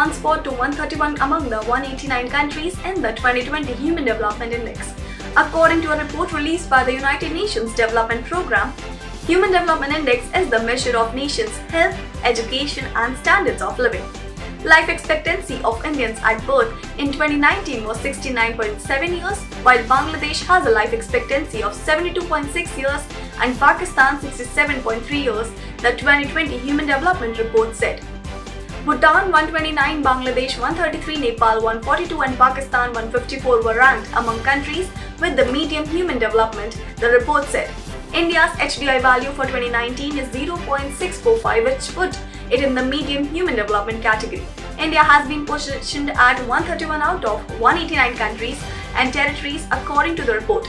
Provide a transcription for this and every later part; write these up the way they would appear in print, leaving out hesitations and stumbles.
one spot to 131 among the 189 countries in the 2020 Human Development Index. According to a report released by the United Nations Development Programme, Human Development Index is the measure of nations' health, education and standards of living. Life expectancy of Indians at birth in 2019 was 69.7 years, while Bangladesh has a life expectancy of 72.6 years and Pakistan 67.3 years, the 2020 Human Development Report said. Bhutan 129, Bangladesh 133, Nepal 142 and Pakistan 154 were ranked among countries with the medium human development, the report said. India's HDI value for 2019 is 0.645, which put it in the medium human development category. India has been positioned at 131 out of 189 countries and territories according to the report.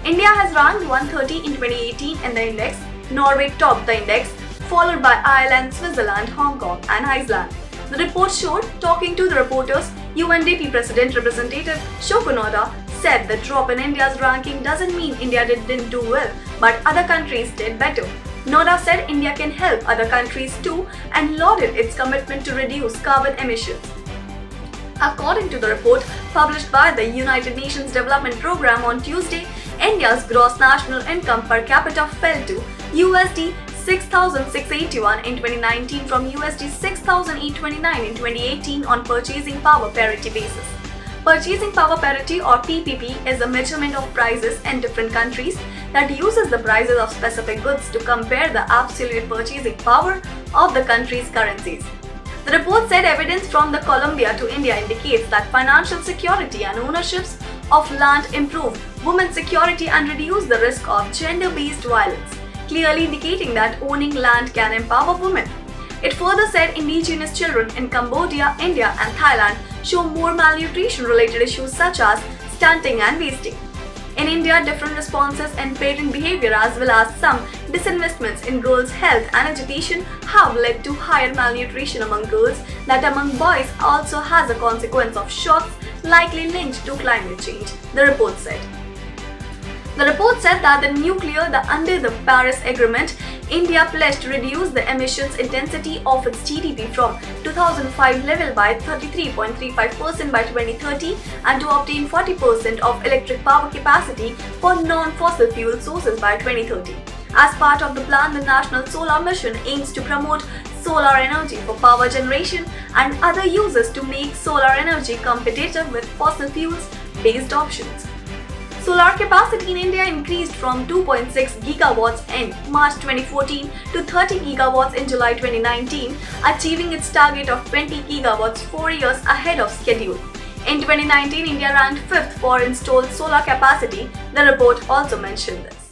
India has ranked 130 in 2018 in the index. Norway topped the index, followed by Ireland, Switzerland, Hong Kong and Iceland. The report showed, talking to the reporters, UNDP President Representative Shoko Noda said the drop in India's ranking doesn't mean India didn't do well, but other countries did better. Noda said India can help other countries too and lauded its commitment to reduce carbon emissions. According to the report published by the United Nations Development Programme on Tuesday, India's gross national income per capita fell to USD 6,681 in 2019 from USD 6,829 in 2018 on purchasing power parity basis. Purchasing power parity or PPP is a measurement of prices in different countries that uses the prices of specific goods to compare the absolute purchasing power of the country's currencies. The report said evidence from the Colombia to India indicates that financial security and ownerships of land improve women's security and reduce the risk of gender-based violence, clearly indicating that owning land can empower women. It further said indigenous children in Cambodia, India and Thailand show more malnutrition-related issues such as stunting and wasting. In India, different responses in parent behavior as well as some disinvestments in girls' health and education have led to higher malnutrition among girls that among boys also has a consequence of shocks likely linked to climate change, the report said. The report said that under the Paris Agreement, India pledged to reduce the emissions intensity of its GDP from 2005 level by 33.35% by 2030 and to obtain 40% of electric power capacity for non-fossil fuel sources by 2030. As part of the plan, the National Solar Mission aims to promote solar energy for power generation and other uses to make solar energy competitive with fossil fuels-based options. Solar capacity in India increased from 2.6 gigawatts in March 2014 to 30 gigawatts in July 2019, achieving its target of 20 gigawatts 4 years ahead of schedule. In 2019, India ranked 5th for installed solar capacity. The report also mentioned this.